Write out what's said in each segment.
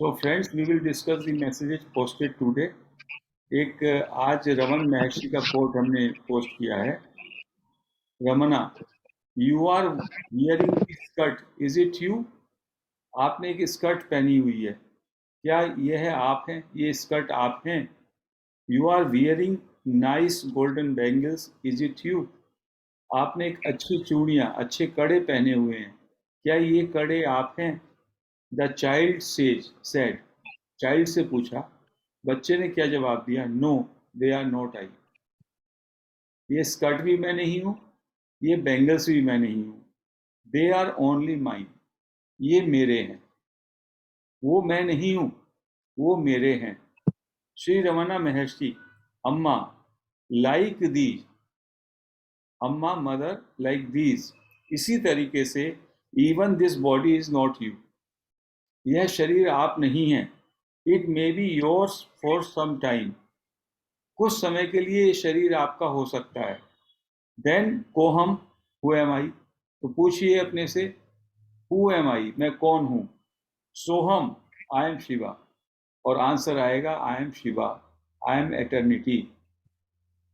So friends, we will discuss the messages posted today. एक आज रमन महर्षि का कोट हमने पोस्ट किया है. Ramana, you are wearing skirt, is it you? आपने एक स्कर्ट पहनी हुई है, क्या यह है आप हैं? ये स्कर्ट आप हैं? You are wearing nice golden bangles, is it you? आपने एक अच्छी चूड़ियां, अच्छे कड़े पहने हुए हैं, क्या ये कड़े आप हैं? द चाइल्ड सेड, चाइल्ड से पूछा. बच्चे ने क्या जवाब दिया? No, they are not I. ये स्कर्ट भी मैं नहीं हूं, ये बैंगल्स भी मैं नहीं हूं. दे आर ओनली माइन, ये मेरे हैं. वो मैं नहीं हूं, वो मेरे हैं. Shri Ramana Maharshi, Amma, like these, Amma mother, like these, इसी तरीके से. Even this body is not you, यह शरीर आप नहीं है. It may be yours for some time, कुछ समय के लिए ये शरीर आपका हो सकता है. देन कोहम, हु एम आई, तो पूछिए अपने से, हु एम आई, मैं कौन हूं? सोहम, आई एम शिवा, और आंसर आएगा I am Shiva, I am eternity,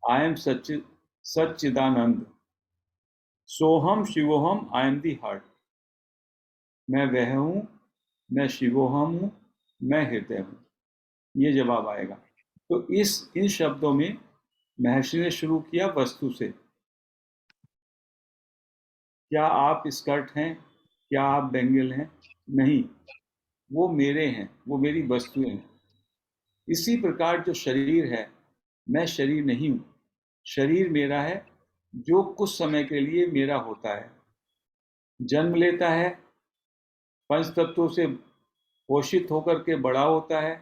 I am Sachchidananda. सोहम शिवोहम, आई एम दी हार्ट, मैं वह हूं, मैं शिवोहम हूं, मैं हृदय हूं. ये जवाब आएगा. तो इन शब्दों में महर्षि ने शुरू किया वस्तु से. क्या आप स्कर्ट हैं? क्या आप बेंगल हैं? नहीं, वो मेरे हैं, वो मेरी वस्तुएं हैं. इसी प्रकार जो शरीर है, मैं शरीर नहीं हूं. शरीर मेरा है, जो कुछ समय के लिए मेरा होता है. जन्म लेता है, पंच तत्वों से पोषित होकर के बड़ा होता है,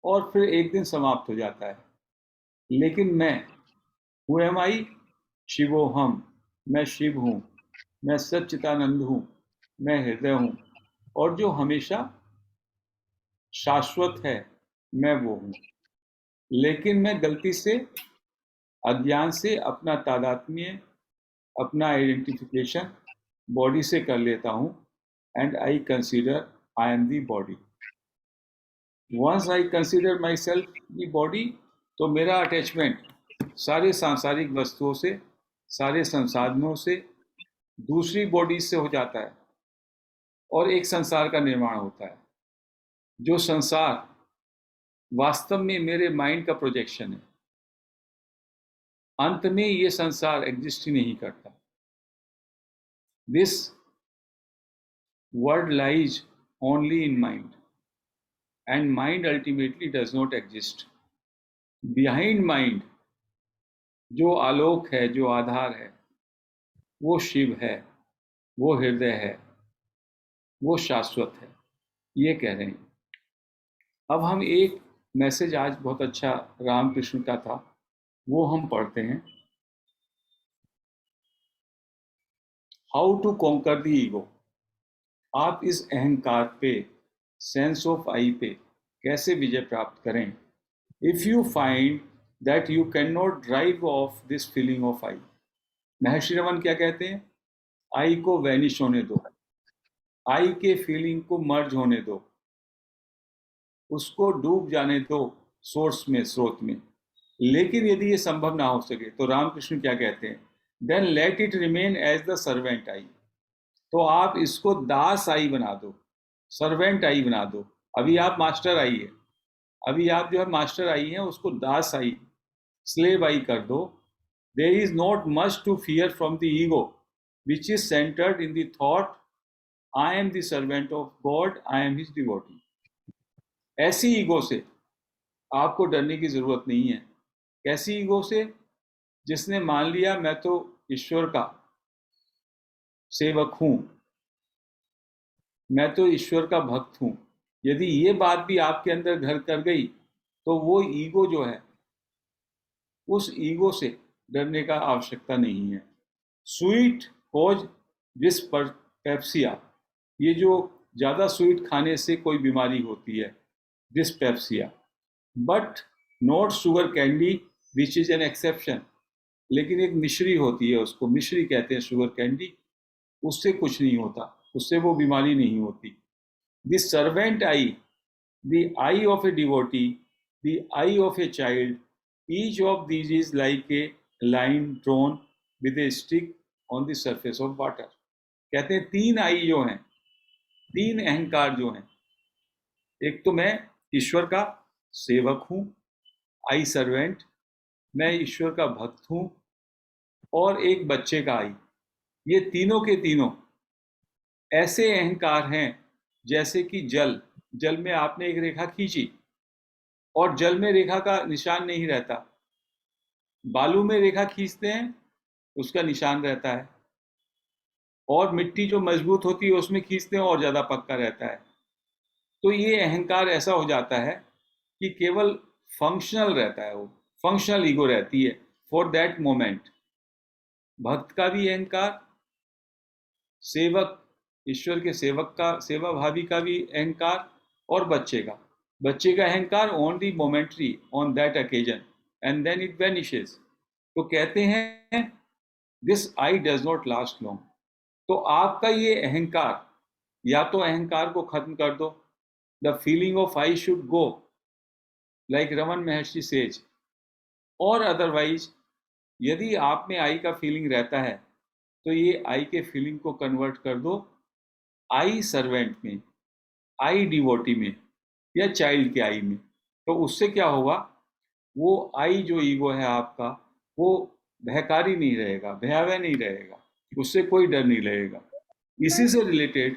और फिर एक दिन समाप्त हो जाता है. लेकिन मैं, हु एम आई? शिवोहम, मैं शिव हूं, मैं सच्चिदानंद हूं, मैं हृदय हूं, और जो हमेशा शाश्वत है, मैं वो हूं. लेकिन मैं गलती से, अज्ञान से अपना तादात्म्य, अपना आइडेंटिफिकेशन बॉडी से कर लेता हूं. And I consider I am the body. Once I consider myself the body, तो मेरा अटैचमेंट सारे सांसारिक वस्तुओं से, सारे संसाधनों से, दूसरी बॉडी से हो जाता है, और एक संसार का निर्माण होता है. जो संसार वास्तव में मेरे माइंड का प्रोजेक्शन है. अंत में ये संसार एग्जिस्ट ही नहीं करता. This word lies only in mind, and mind ultimately does not exist. Behind mind जो आलोक है, जो आधार है, वो शिव है, वो हृदय है, वो शाश्वत है. ये कह रहे हैं. अब हम एक मैसेज आज बहुत अच्छा रामकृष्ण का था, वो हम पढ़ते हैं. How to conquer the ego. आप इस अहंकार पे, सेंस ऑफ आई पे कैसे विजय प्राप्त करें? If you find that you can not drive off this feeling of I. Maharshi Raman क्या कहते हैं? आई को वैनिश होने दो, आई के फीलिंग को मर्ज होने दो, उसको डूब जाने दो सोर्स में, स्रोत में. लेकिन यदि ये संभव ना हो सके, तो रामकृष्ण क्या कहते हैं? Then let it remain as the servant I. तो आप इसको दास आई बना दो, सर्वेंट आई बना दो. अभी आप मास्टर आई है, अभी आप जो है मास्टर आई हैं, उसको दास आई, स्लेव आई कर दो. There is not much to fear from the ego which is centered in the thought I am the servant of God, I am his devotee. ऐसी ईगो से आपको डरने की जरूरत नहीं है. कैसी ईगो से? जिसने मान लिया मैं तो ईश्वर का सेवक हूं, मैं तो ईश्वर का भक्त हूं. यदि ये बात भी आपके अंदर घर कर गई, तो वो ईगो जो है, उस ईगो से डरने का आवश्यकता नहीं है. स्वीट कोज डिस्पेप्सिया, ये जो ज्यादा स्वीट खाने से कोई बीमारी होती है, dyspepsia. But not sugar candy which is an exception. लेकिन एक मिश्री होती है, उसको मिश्री कहते हैं, शुगर कैंडी. उससे कुछ नहीं होता, उससे वो बीमारी नहीं होती. The servant eye, the eye of a devotee, the eye of a child, each of these is like a line drawn with a stick on the surface of water. कहते हैं तीन आई जो हैं, तीन अहंकार जो हैं, एक तो मैं ईश्वर का सेवक हूं, आई सर्वेंट, मैं ईश्वर का भक्त हूं, और एक बच्चे का आई। ये तीनों के तीनों ऐसे अहंकार हैं जैसे कि जल में आपने एक रेखा खींची और जल में रेखा का निशान नहीं रहता, बालू में रेखा खींचते हैं उसका निशान रहता है, और मिट्टी जो मजबूत होती है उसमें खींचते हैं और ज्यादा पक्का रहता है। तो ये अहंकार ऐसा हो जाता है कि केवल फंक्शनल रहता है, वो फंक्शनल ईगो रहती है फॉर दैट मोमेंट। भक्त का भी अहंकार, सेवक ईश्वर के सेवक का, सेवा भावी का भी अहंकार, और बच्चे का अहंकार only momentary on that occasion and then it vanishes. तो कहते हैं this I does not last long. तो आपका ये अहंकार, या तो अहंकार को खत्म कर दो, the feeling of I should go like Raman Maharshi says, और अदरवाइज यदि आप में आई का फीलिंग रहता है तो ये आई के फीलिंग को कन्वर्ट कर दो आई सर्वेंट में, आई डिवोटी में, या चाइल्ड के आई में। तो उससे क्या होगा, वो आई जो ईगो है आपका, वो भयकारी नहीं रहेगा, भयावह नहीं रहेगा, उससे कोई डर नहीं रहेगा। इसी से रिलेटेड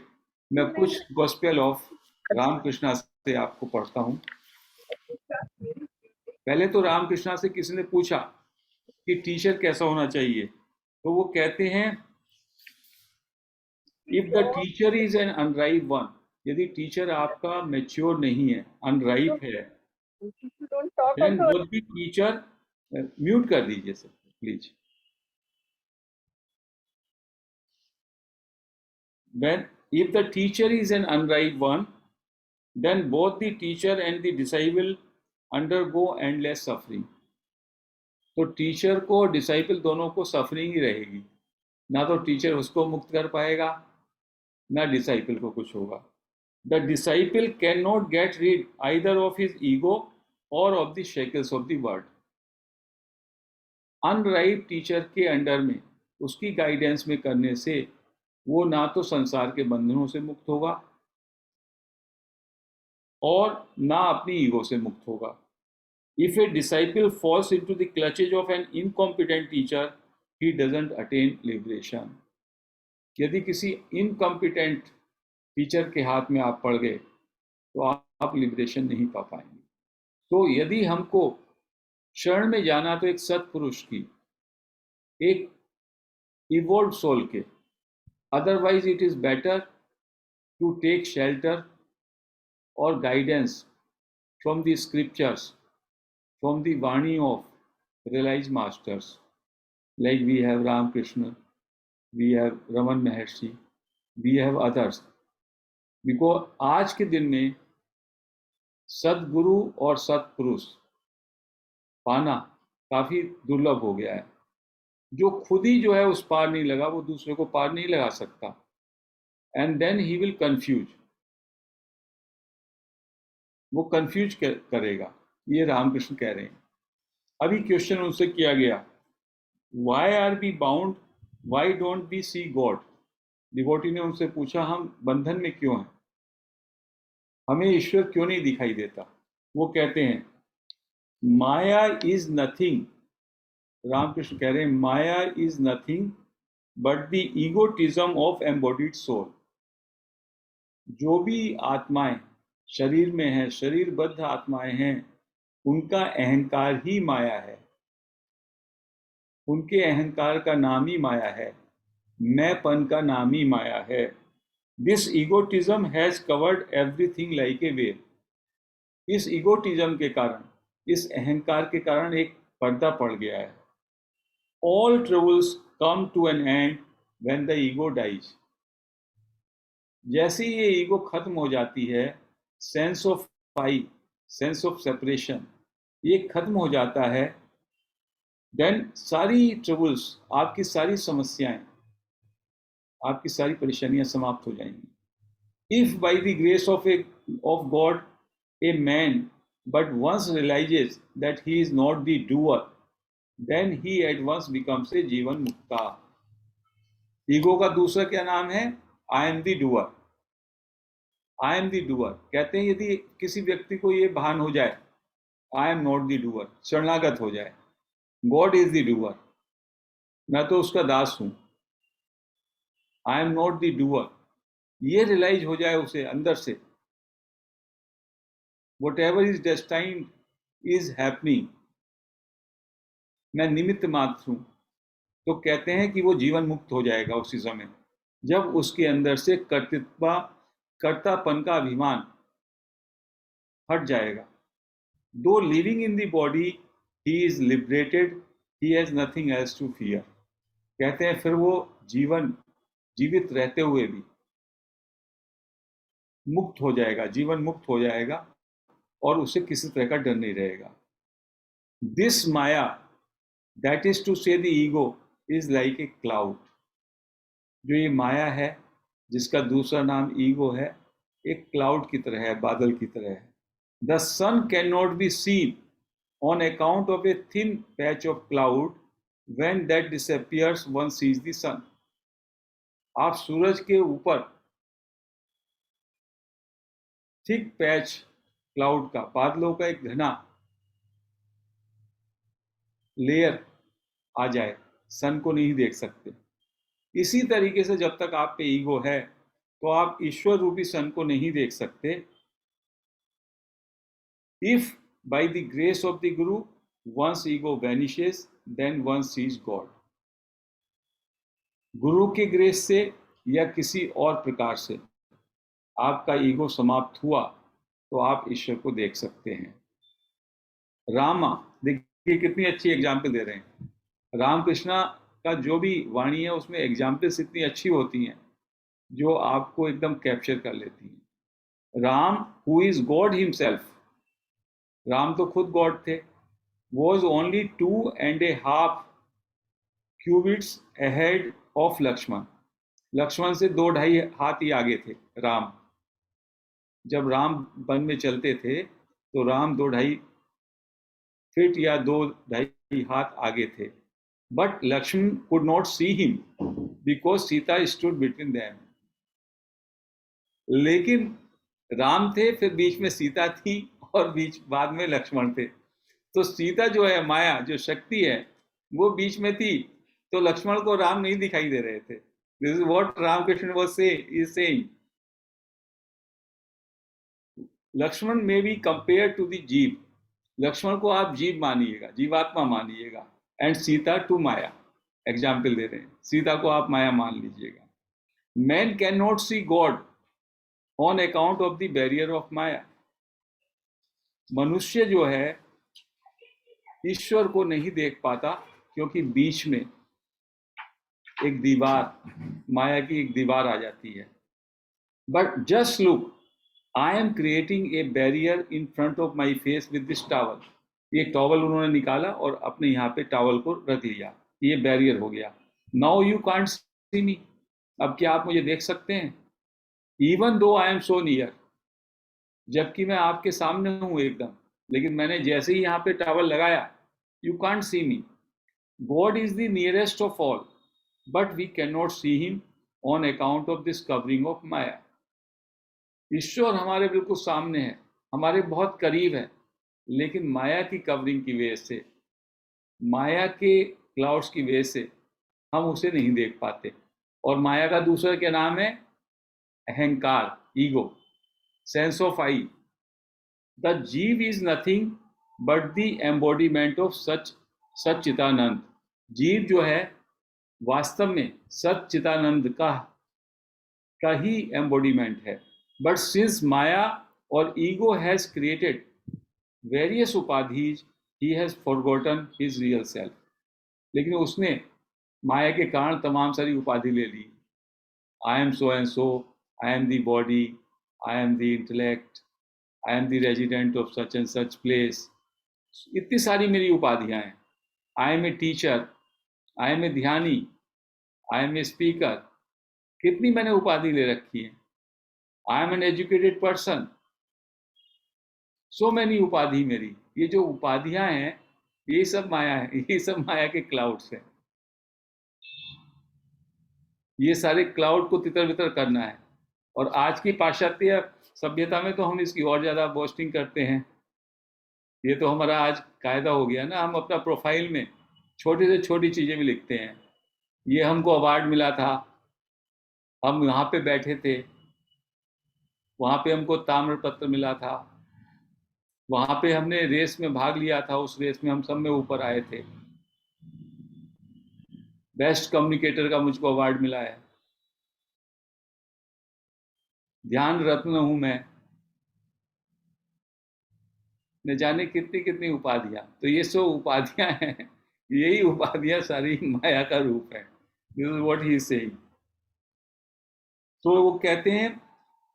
मैं कुछ गॉस्पेल ऑफ रामकृष्णा से आपको पढ़ता हूँ। पहले तो रामकृष्णा से किसी ने पूछा कि टीचर कैसा होना चाहिए, तो वो कहते हैं if the teacher is an unripe one, यदि टीचर आपका मेच्योर नहीं है, अनराइप है, then both the teacher, mute कर दीजिए sir please. When if the teacher is an unripe one, then both the teacher and the disciple undergo endless suffering. तो teacher को और डिसाइपल दोनों को सफरिंग ही रहेगी, ना तो टीचर उसको मुक्त कर पाएगा, ना डिसाइपल को कुछ होगा। The disciple can not get rid either of his ego और of the shackles of the world. Unripe teacher के अंडर में, उसकी गाइडेंस में करने से वो ना तो संसार के बंधनों से मुक्त होगा और ना अपनी ईगो से मुक्त होगा। If a disciple falls into the clutches of an incompetent teacher, he doesn't attain liberation. यदि किसी इनकॉम्पिटेंट टीचर के हाथ में आप पड़ गए तो आप लिबरेशन नहीं पा पाएंगे। तो यदि हमको शरण में जाना तो एक सत्पुरुष की, एक इवोल्व सोल के, otherwise it is better to take shelter और guidance from the scriptures, from the Vani of realized masters, like we have Ramakrishna, we have Raman Maharshi, we have others. Because आज के दिन में सदगुरु और सत्पुरुष पाना काफी दुर्लभ हो गया है। जो खुद ही जो है उस पार नहीं लगा, वो दूसरे को पार नहीं लगा सकता, and then he will confuse, वो कंफ्यूज करेगा। ये रामकृष्ण कह रहे हैं। अभी क्वेश्चन उनसे किया गया, why are we bound, why don't we see God. Devotee ने उनसे पूछा हम बंधन में क्यों हैं, हमें ईश्वर क्यों नहीं दिखाई देता। वो कहते हैं माया इज नथिंग, रामकृष्ण कह रहे हैं maya is nothing but the egotism of embodied soul. जो भी आत्माएं शरीर में हैं, शरीरबद्ध आत्माएं हैं, उनका अहंकार ही माया है, उनके अहंकार का नाम ही माया है, मैंपन का नाम ही माया है। This egotism has covered everything like a veil. इस ईगोटिज्म के कारण, इस अहंकार के कारण एक पर्दा पड़ गया है। All troubles come to an end when the ego dies. जैसे ये ईगो खत्म हो जाती है, sense of I, sense of separation, ये खत्म हो जाता है, देन सारी ट्रबल्स, आपकी सारी समस्याएं, आपकी सारी परेशानियां समाप्त हो जाएंगी। If by the grace of God a man but once realizes that he is not the doer, then he at once becomes a जीवन मुक्ता. ईगो का दूसरा क्या नाम है? I am the doer. I am the doer कहते हैं यदि किसी व्यक्ति को ये भान हो जाए, I am not the doer, शरणागत हो जाए, गॉड इज द डूअर, मैं तो उसका दास हूं, I am not the doer, ये रियलाइज हो जाए उसे अंदर से, what ever is destined is happening, मैं निमित्त मात्र हूं, तो कहते हैं कि वो जीवन मुक्त हो जाएगा उसी समय, जब उसके अंदर से कर्तापन का अभिमान हट जाएगा. Though living in the body he is liberated, he has nothing else to fear. कहते हैं फिर वो जीवित रहते हुए भी मुक्त हो जाएगा, जीवन मुक्त हो जाएगा और उसे किसी तरह का डर नहीं रहेगा. This maya, that is to say the ego, is like a cloud. जो ये माया है जिसका दूसरा नाम ईगो है, एक क्लाउड की तरह है, बादल की तरह है. The sun can not be seen on account of a thin patch of cloud, when that disappears one sees the sun. आप सूरज के ऊपर थिक पैच क्लाउड का, बादलों का एक घना लेयर आ जाए, सन को नहीं देख सकते. इसी तरीके से जब तक आप पे ईगो है तो आप ईश्वर रूपी सन को नहीं देख सकते. If by the grace of the guru once ego vanishes, then one sees God. गुरु के ग्रेस से या किसी और प्रकार से आपका ईगो समाप्त हुआ तो आप ईश्वर को देख सकते हैं. रामा, देखिए कितनी अच्छी एग्जाम्पल दे रहे हैं. रामकृष्णा का जो भी वाणी है उसमें एग्जाम्पल्स इतनी अच्छी होती हैं जो आपको एकदम कैप्चर कर लेती हैं. Ram who is God himself, Ram तो खुद गॉड थे, was only 2.5 cubits ahead of Lakshman. Lakshman से 2-2.5 हाथ ही आगे थे राम. जब राम वन में चलते थे तो राम 2-2.5 फीट या 2-2.5 हाथ आगे थे. But Lakshman could not see him because Sita stood between them. लेकिन राम थे, फिर बीच में सीता थी और बीच बाद में लक्ष्मण थे. तो सीता जो है, माया जो शक्ति है, वो बीच में थी, तो लक्ष्मण को राम नहीं दिखाई दे रहे थे. This is what Ramakrishna was saying. Lakshman में बी कंपेयर टू द जीव. लक्ष्मण को आप जीव मानिएगा, जीवात्मा मानिएगा, and Sita to maya. Example दे रहे हैं, सीता को आप माया मान लीजिएगा. Man can not see God on account of the barrier of maya. मनुष्य जो है ईश्वर को नहीं देख पाता क्योंकि बीच में एक दीवार, माया की एक दीवार आ जाती है. But just look, I am creating a barrier in front of my face with this towel. ये टॉवल उन्होंने निकाला और अपने यहाँ पे टॉवल को रख लिया, ये बैरियर हो गया. नाउ यू कांट सी मी, अब क्या आप मुझे देख सकते हैं? Even though I am so near, जबकि मैं आपके सामने हूं एकदम, लेकिन मैंने जैसे ही यहाँ पे टॉवल लगाया, you can't see me. God is the nearest of all, but we can not see him on account of this covering of maya. ईश्वर हमारे बिल्कुल सामने है, हमारे बहुत करीब है, लेकिन माया की कवरिंग की वजह से, माया के क्लाउड्स की वजह से हम उसे नहीं देख पाते. और माया का दूसरा क्या नाम है? अहंकार, ego, sense of I. The jiva is nothing but the embodiment of Sachchidananda. जीव जो है वास्तव में सच्चिदानंद का ही एम्बॉडीमेंट है. बट सिंस माया और ईगो हैज क्रिएटेड वेरियस उपाधिज, he has forgotten his real self. लेकिन उसने माया के कारण तमाम सारी उपाधि ले ली. I am so and so, I am the body, I am the intellect, I am the resident of such and such place. इतनी सारी मेरी उपाधियां हैं. I am a teacher, I am a ध्यानी, आई एम ए स्पीकर. कितनी मैंने उपाधि ले रखी है. I am an educated person, so many उपाधि मेरी। ये जो उपाधियां हैं ये सब माया है, ये सब माया के क्लाउड्स हैं। ये सारे क्लाउड को तितर बितर करना है। और आज की पाश्चात्य सभ्यता में तो हम इसकी और ज्यादा बोस्टिंग करते हैं। ये तो हमारा आज कायदा हो गया ना, हम अपना प्रोफाइल में छोटी से छोटी चीजें भी लिखते हैं। ये हमको अवार्ड मिला था, हम यहाँ पे बैठे थे, वहां पे हमको ताम्र पत्र मिला था, वहां पे हमने रेस में भाग लिया था, उस रेस में हम सब में ऊपर आए थे, बेस्ट कम्युनिकेटर का मुझको अवार्ड मिला है, ध्यान रत्न हूं मैं, न जाने कितनी कितनी उपाधियां। तो ये सब उपाधियां हैं, यही उपाधियां सारी माया का रूप है। This is what he is saying. तो वो कहते हैं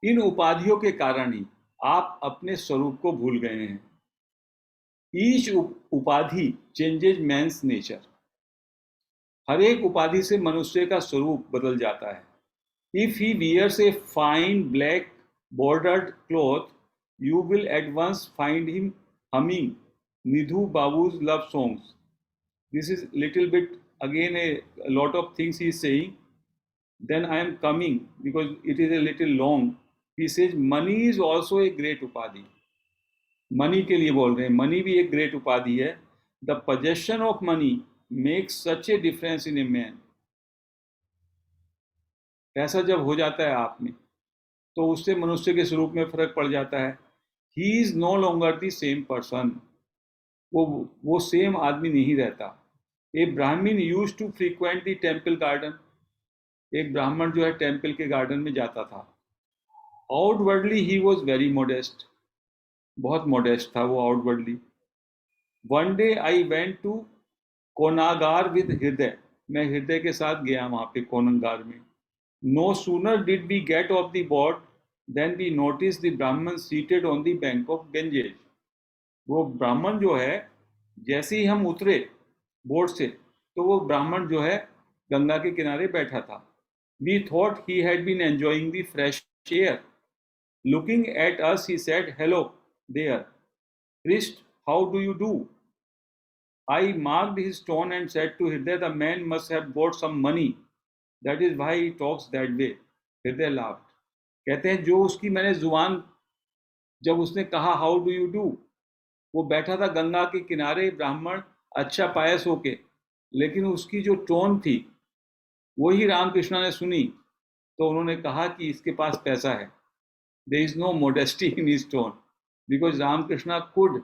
इन उपाधियों के कारण ही आप अपने स्वरूप को भूल गए हैं। ईच उपाधि चेंजेज मैंस नेचर। हर एक उपाधि से मनुष्य का स्वरूप बदल जाता है। If he wears a fine black bordered cloth, you will at once find him humming Nidhu Babu's love songs. This is little bit again a lot of things he is saying. Then I am coming because it is a little long. He says money is also a great upadhi. Money के लिए बोल रहे हैं, money भी एक great उपाधि है। The possession of money makes such A difference in a man. पैसा जब हो जाता है आप में तो उससे मनुष्य के स्वरूप में फर्क पड़ जाता है। He is no longer the same person. वो सेम आदमी नहीं रहता। A Brahmin use to frequent the temple garden. एक ब्राह्मण जो है टेम्पल के गार्डन में जाता था। Outwardly he was very modest. बहुत मोडेस्ट था वो outwardly. One day I went to Konnagar with Hriday. मैं हृदय के साथ गया वहां पे कोनागार में। No sooner did we get off the boat then we notice the brahmin seated on the bank of Ganges. वो ब्राह्मण जो है, जैसे ही हम उतरे बोट से तो वो ब्राह्मण जो है गंगा के किनारे बैठा था। We thought he had been enjoying the fresh air. Looking at us he said hello there priest, how do you do. I marked his tone and said to Hriday, the man must have got some money. That is why he talks that way. Hriday laughed. कहते हैं जो उसकी मैंने जुबान, जब उसने कहा how do you do, वो बैठा था गंगा के किनारे ब्राह्मण अच्छा पायस होके, लेकिन उसकी जो टोन थी वही रामकृष्ण ने सुनी तो उन्होंने कहा कि इसके पास पैसा है। There is no modesty in his tone because Ramakrishna could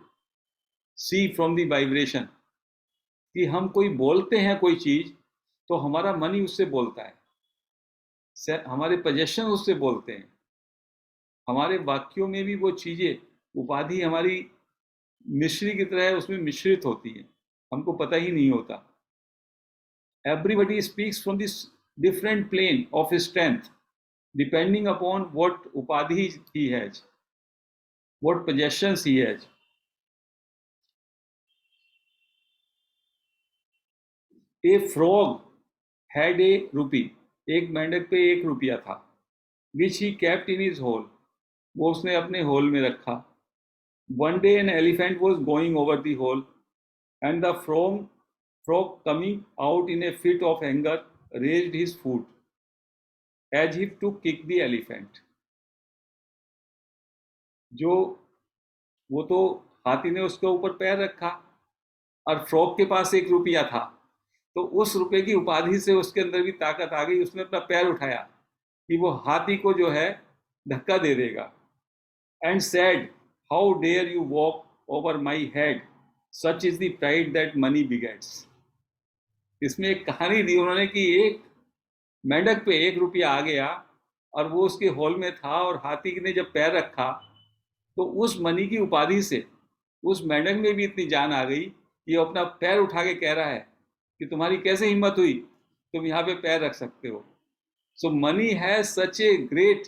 see from the vibration कि हम कोई बोलते हैं कोई चीज तो हमारा मन ही उससे बोलता है, हमारे पोजेशन उससे बोलते हैं, हमारे वाक्यों में भी वो चीजें, उपाधि हमारी मिश्री की तरह है, उसमें मिश्रित होती है, हमको पता ही नहीं होता। Everybody speaks from this different plane of strength depending upon what उपाधि he has, what possessions he has. A frog had a rupee. एक मेंढक पे 1 रुपया था। Which he kept in his hole. वो उसने अपने होल में रखा। One day an elephant was going over the hole and the frog coming out in a fit of anger raised his foot as if to kick the elephant. जो वो तो हाथी ने उसके ऊपर पैर रखा और फ्रॉग के पास 1 रुपया था, तो उस रुपए की उपाधि से उसके अंदर भी ताकत आ गई, उसने अपना पैर उठाया कि वो हाथी को जो है धक्का दे देगा। And said how dare you walk over my head, such is the pride that money begets. इसमें एक कहानी दी उन्होंने कि एक मेंढक पे 1 रुपया आ गया और वो उसके हॉल में था और हाथी ने जब पैर रखा तो उस मनी की उपाधि से उस मेंढक में भी इतनी जान आ गई कि वो अपना पैर उठा के कह रहा है कि तुम्हारी कैसे हिम्मत हुई, तुम यहाँ पे पैर रख सकते हो। So money has such a great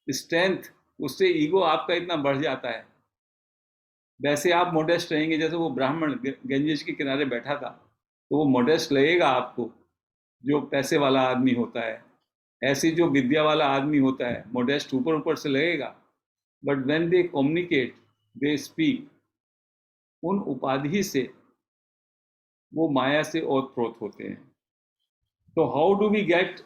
strength, उससे ईगो आपका इतना बढ़ जाता है। वैसे आप मोडेस्ट रहेंगे, जैसे वो ब्राह्मण गंजेश के किनारे बैठा था तो वो मोडेस्ट लगेगा आपको जो पैसे वाला आदमी होता है। ऐसे जो विद्या वाला आदमी होता है, मोडेस्ट ऊपर ऊपर से लगेगा, but when they communicate, they speak, उन उपाधि से वो माया से ओतप्रोत होते हैं। तो how do we get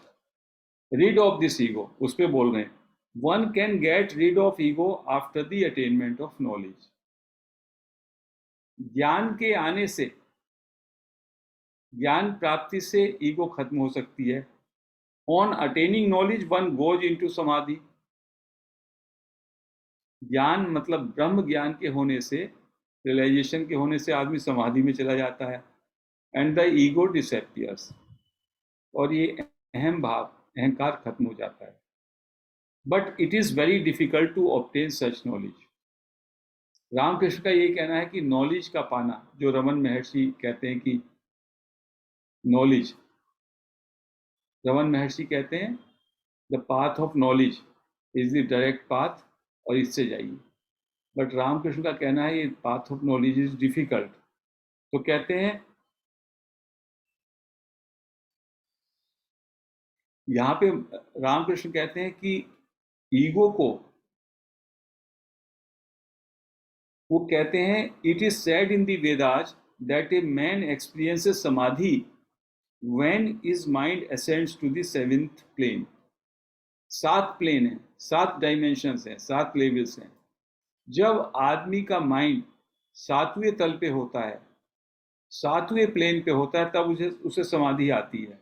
rid of this ego, उस पे बोल रहे हैं, one can get rid of ego after the attainment of knowledge। ज्ञान के आने से, ज्ञान प्राप्ति से ईगो खत्म हो सकती है। On attaining knowledge one goes into समाधि। ज्ञान मतलब ब्रह्म ज्ञान के होने से, रियलाइजेशन के होने से आदमी समाधि में चला जाता है। एंड द ईगो डिसअपियर्स, और ये अहम भाव, अहंकार खत्म हो जाता है। But it is very difficult to obtain such knowledge. Ramakrishna का ये कहना है कि नॉलेज का पाना, जो रमन महर्षि कहते हैं कि नॉलेज, रमन महर्षि कहते हैं the path of knowledge is the direct path, और इससे जाइए। बट रामकृष्ण का कहना है ये path of knowledge is difficult. तो कहते हैं, यहाँ पे रामकृष्ण कहते हैं कि ईगो को, वो कहते हैं, it is said in the Vedas that a man experiences समाधि when his mind ascends to the seventh plane। 7 plane है, 7 डायमेंशंस हैं, 7 लेवल्स हैं। जब आदमी का माइंड 7वें तल पे होता है, 7वें प्लेन पे होता है, तब उसे समाधि आती है।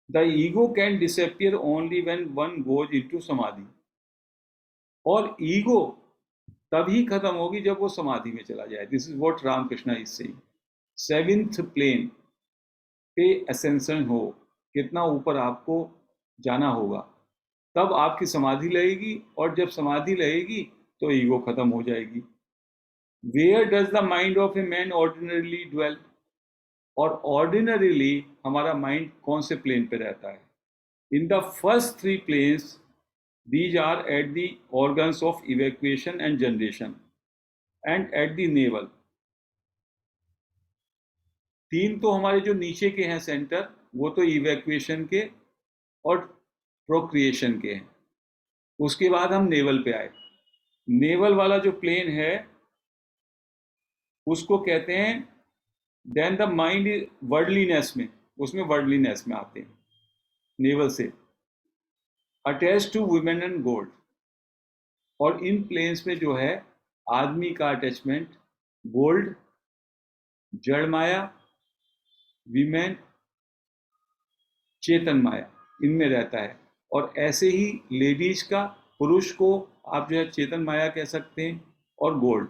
The ego can disappear only when one goes into समाधि। और ईगो तभी खत्म होगी जब वो समाधि में चला जाए। This is what Ramakrishna is saying. 7th plane पे असेंशन हो, कितना ऊपर आपको जाना होगा, तब आपकी समाधि लगेगी, और जब समाधि लगेगी तो ईगो खत्म हो जाएगी। Where does the mind of a man ordinarily dwell. और ऑर्डिनरीली हमारा माइंड कौन से प्लेन पे रहता है? In the first 3 planes, these are at the organs of evacuation and generation and at the navel. 3 तो हमारे जो नीचे के हैं सेंटर, वो तो इवैक्यूएशन के और प्रोक्रिएशन के हैं। उसके बाद हम नेवल पे आए। नेवल वाला जो प्लेन है उसको कहते हैं, देन द माइंड वर्डलीनेस में, उसमें वर्डलीनेस में आते हैं नेवल से, attach to women and gold. और इन प्लेन्स में जो है आदमी का अटैचमेंट गोल्ड, जड़ माया, विमेन, चेतन माया, इनमें रहता है। और ऐसे ही लेडीज का, पुरुष को आप जो है चेतन माया कह सकते हैं, और गोल्ड।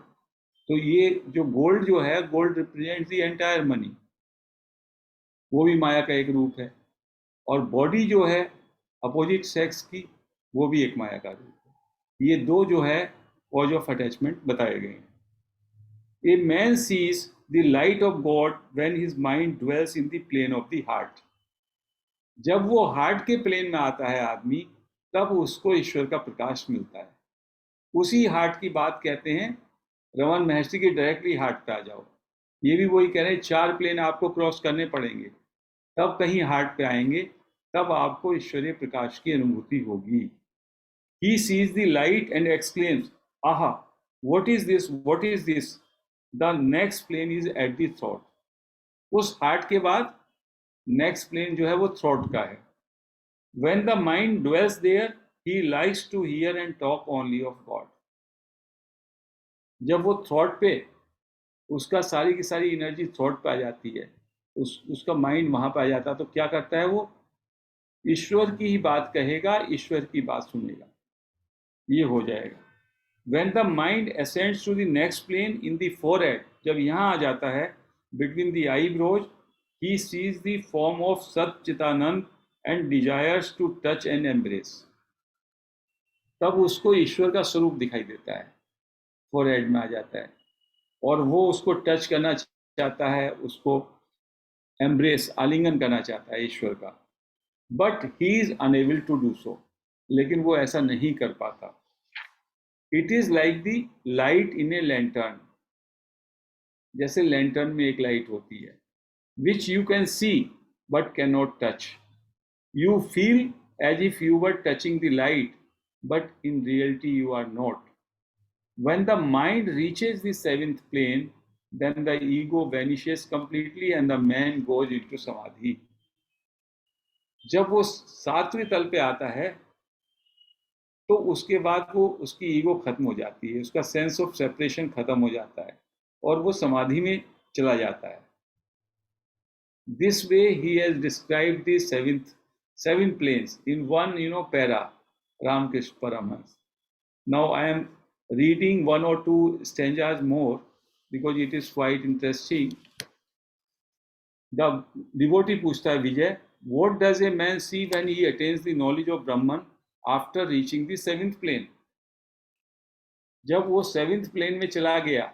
तो ये जो गोल्ड जो है, gold represents the entire money, वो भी माया का एक रूप है। और बॉडी जो है अपोजिट सेक्स की, वो भी एक माया का रूप है। ये 2 जो है कॉज ऑफ अटैचमेंट बताए गए हैं। A man sees the light of God when his mind dwells in the plane of the heart. जब वो हार्ट के प्लेन में आता है आदमी, तब उसको ईश्वर का प्रकाश मिलता है। उसी हार्ट की बात कहते हैं, रमन महर्षि के डायरेक्टली हार्ट पे आ जाओ। ये भी वही कह रहे हैं, 4 प्लेन आपको क्रॉस करने पड़ेंगे, तब कहीं हार्ट पे आएंगे, तब आपको ईश्वरीय प्रकाश की अनुभूति होगी। He sees the light and exclaims, "Aha! What is this? What is this?" The next plane is at the throat। उस हार्ट के बाद नेक्स्ट प्लेन जो है वो थ्रोट का है। When the mind dwells there, he likes to hear and talk only of God। जब वो थ्रोट पे, उसका सारी की सारी एनर्जी थ्रोट पे आ जाती है, उसका माइंड वहां पे आ जाता है, तो क्या करता है वो? ईश्वर की ही बात कहेगा, ईश्वर की बात सुनेगा, ये हो जाएगा। When the mind ascends to the next plane in the forehead, जब यहाँ आ जाता है between the eyebrows, he sees the form of Sat Chitanand and desires to touch and embrace। तब उसको ईश्वर का स्वरूप दिखाई देता है, फोरहेड में आ जाता है, और वो उसको टच करना चाहता है, उसको एम्ब्रेस, आलिंगन करना चाहता है ईश्वर का। But he is unable to do so, लेकिन वो ऐसा नहीं कर पाता। It is like the light in a lantern. जैसे लैंटर्न में एक लाइट होती है, which you can see but can not touch, you feel as if you were touching the light, but in reality you are not. When the mind reaches the seventh plane, then the ego vanishes completely and the man goes into samadhi. जब वो सातवें तल पे आता है तो उसके बाद वो उसकी ईगो खत्म हो जाती है, उसका सेंस ऑफ सेपरेशन खत्म हो जाता है और वो समाधि में चला जाता है. This way he has described the seven planes in one para, Ramakrishna Paramahansa. Now I am reading one or two stanzas more because it is quite interesting. The devotee पूछता है विजय, what does a man see when he attains the knowledge of Brahman after reaching the seventh plane? जब वो seventh plane में चला गया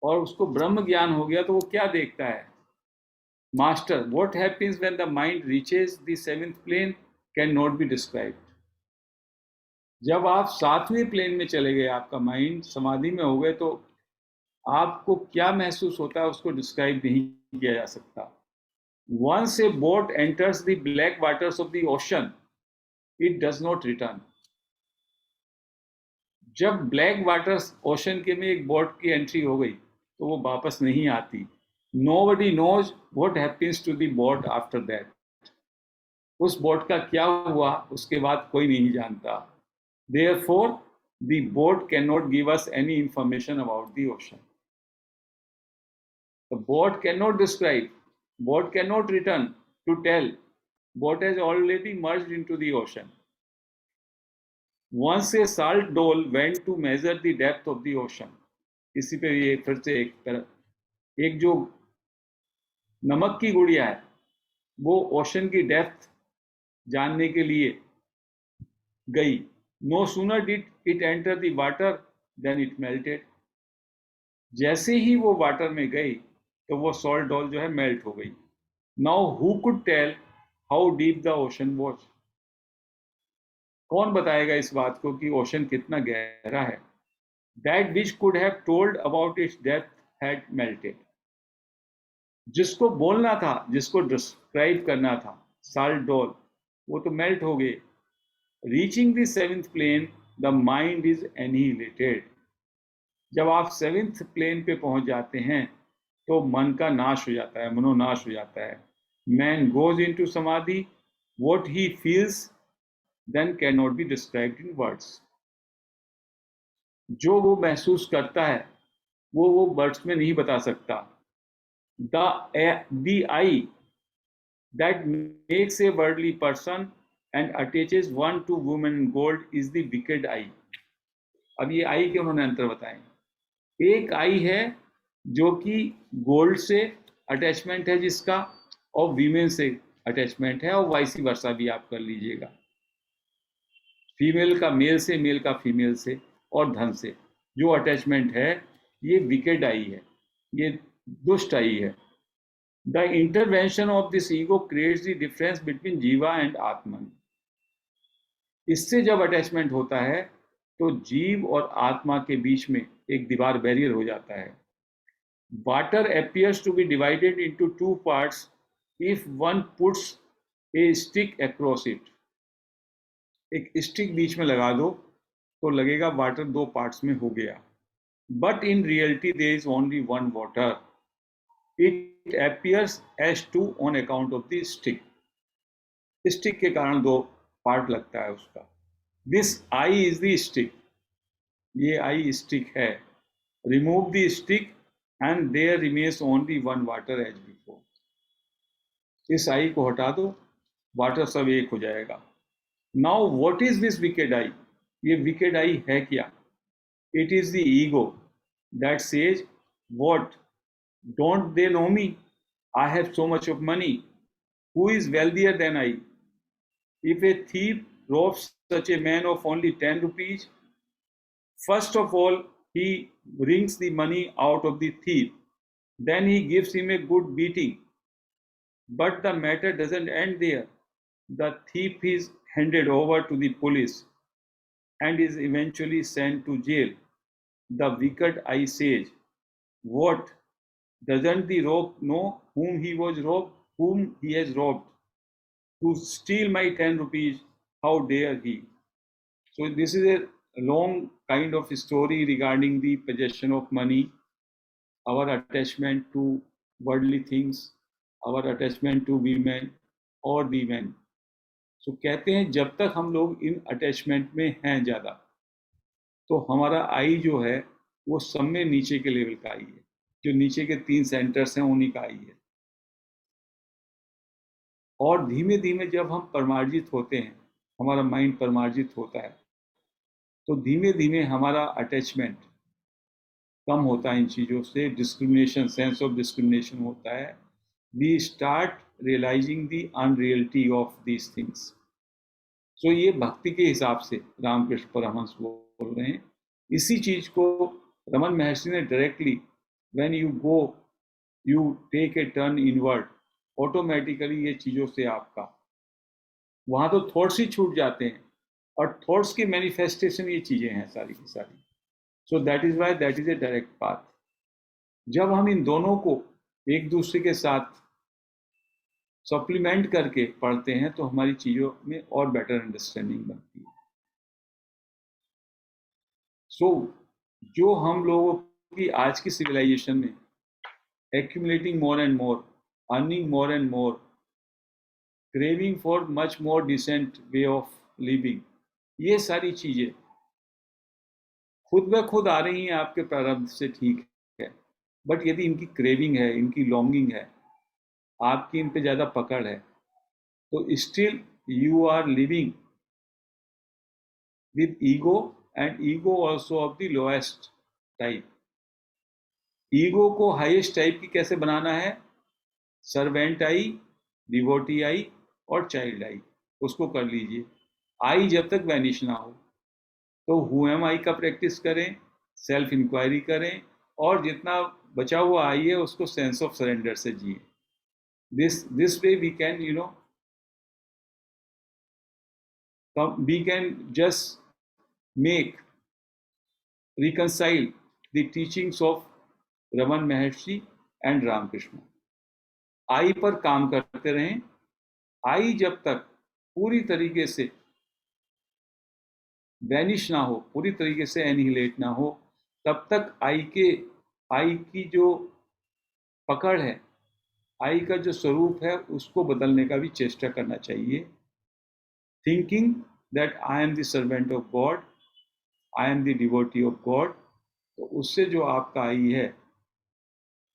और उसको ब्रह्म ज्ञान हो गया तो वो क्या देखता है? Master, what happens when the mind reaches the seventh plane cannot be described. जब आप सातवें प्लेन में चले गए, आपका माइंड समाधि में हो गए, तो आपको क्या महसूस होता है उसको डिस्क्राइब नहीं किया जा सकता. Once a boat enters the black waters of the ocean, it does not return. जब ब्लैक वाटर्स ओशन के में एक बोट की एंट्री हो गई तो वो वापस नहीं आती. Nobody knows what happens to the boat after that. उस बोट का क्या हुआ उसके बाद कोई नहीं जानता. Therefore, the boat cannot give us any information about the ocean. The boat cannot describe, boat cannot return to tell. Boat has already merged into the ocean. Once a salt dole went to measure the depth of the ocean. इसी पे ये फिर से एक जो नमक की गुड़िया है वो ओशन की डेप्थ जानने के लिए गई. No sooner did it enter the water than it melted. जैसे ही वो वाटर में गई तो वो सॉल्ट डॉल जो है मेल्ट हो गई. Now who could tell how deep the ocean was? कौन बताएगा इस बात को कि ओशन कितना गहरा है? That which could have told about its depth had melted. जिसको बोलना था, जिसको डिस्क्राइब करना था, साल्ट डॉल, वो तो मेल्ट हो गए. Reaching the seventh plane, the mind is annihilated. जब आप सेवेंथ प्लेन पे पहुंच जाते हैं तो मन का नाश हो जाता है, मनोनाश हो जाता है. Man goes into samadhi. What he feels then cannot be described in words. जो वो महसूस करता है वो वर्ड्स में नहीं बता सकता. The eye that makes a worldly person and attaches one to woman in gold is the wicked eye. अब ये आई के उन्होंने अंतर बताए. एक आई है जो कि गोल्ड से अटैचमेंट है जिसका, और वीमेन से अटैचमेंट है, और वाइस वर्सा भी आप कर लीजिएगा. फीमेल का मेल से, मेल का फीमेल से, और धन से जो अटैचमेंट है ये विकेड आई है, ये दुष्ट आई है. The intervention of this ego creates the difference between जीवा एंड आत्मन. इससे जब अटैचमेंट होता है तो जीव और आत्मा के बीच में एक दीवार, बैरियर हो जाता है. Water appears to be divided into two parts if one puts a stick across it. एक स्टिक बीच में लगा दो तो लगेगा वाटर दो पार्ट्स में हो गया. But in reality there is only one water. It appears as two on account of the stick. Stick के कारण दो पार्ट लगता है उसका. This I is the stick. ये आई स्टिक है. Remove the stick and there remains only one water as before. इस आई को हटा दो, वाटर सब एक हो जाएगा. Now what is this wicked eye? ये wicked eye है क्या? It is the ego that says, what? Don't they know me? I have so much of money. Who is wealthier than I? If a thief robs such a man of only 10 rupees, first of all, he wrings the money out of the thief. Then he gives him a good beating. But the matter doesn't end there. The thief is handed over to the police and is eventually sent to jail. The wicked eye says, what? Doesn't the rogue know whom he has robbed? to steal my 10 rupees, how dare he? So this is a long kind of story regarding the possession of money, our attachment to worldly things, our attachment to women or the men. So कहते हैं जब तक हम लोग in attachment में हैं ज़्यादा, तो हमारा आई जो है वो सब में नीचे के लेवल का आई है, जो नीचे के 3 सेंटर्स हैं उन्हीं का आई है। और धीमे धीमे जब हम परमार्जित होते हैं, हमारा माइंड परमार्जित होता है, तो धीमे धीमे हमारा अटैचमेंट कम होता है इन चीज़ों से, डिस्क्रिमिनेशन, सेंस ऑफ डिस्क्रिमिनेशन होता है। We start realising the unreality of these things. So ये भक्ति के हिसाब से रामकृष्ण परमहंस बोल रहे हैं। इसी चीज को रमन महर्षि ने directly, when you go, you take a turn inward, automatically ये चीजों से आपका वहां तो थॉट्स ही छूट जाते हैं, और थॉट्स की मैनिफेस्टेशन ये चीजें हैं सारी की सारी। So that is why that is a direct path. जब हम इन दोनों को एक दूसरे के साथ सप्लीमेंट करके पढ़ते हैं तो हमारी चीजों में और बेटर अंडरस्टैंडिंग बनती है। सो जो हम लोगों की आज की सिविलाइजेशन में accumulating more and more, earning more and more, craving for much more decent way of living, ये सारी चीजें खुद ब खुद आ रही हैं आपके प्रारब्ध से, ठीक है, बट यदि इनकी क्रेविंग है, इनकी लॉन्गिंग है, आपकी इन पे ज्यादा पकड़ है, तो still you are living with ego, and ego also of the lowest type. Ego को हाईएस्ट टाइप की कैसे बनाना है? सर्वेंट आई, डिवोटी आई और चाइल्ड आई, उसको कर लीजिए। आई जब तक वैनिश ना हो, तो हु एम आई का प्रैक्टिस करें, सेल्फ इंक्वायरी करें, और जितना बचा हुआ आई है उसको सेंस ऑफ सरेंडर से जिए। This way we can we can just make reconcile the teachings of Raman Maharshi and Ramakrishna. आई पर काम करते रहें। आई जब तक पूरी तरीके से वैनिश ना हो, पूरी तरीके से एनिहिलेट ना हो, तब तक आई की जो पकड़ है, आई का जो स्वरूप है, उसको बदलने का भी चेष्टा करना चाहिए। Thinking that I am the servant of God, I am the devotee of God, तो उससे जो आपका आई है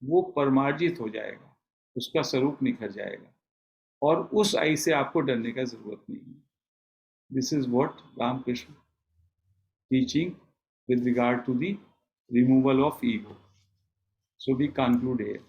वो परमार्जित हो जाएगा, उसका स्वरूप निखर जाएगा, और उस आई से आपको डरने का जरूरत नहीं है। This is what Ramakrishna teaching with regard to the removal of ego. So we conclude here.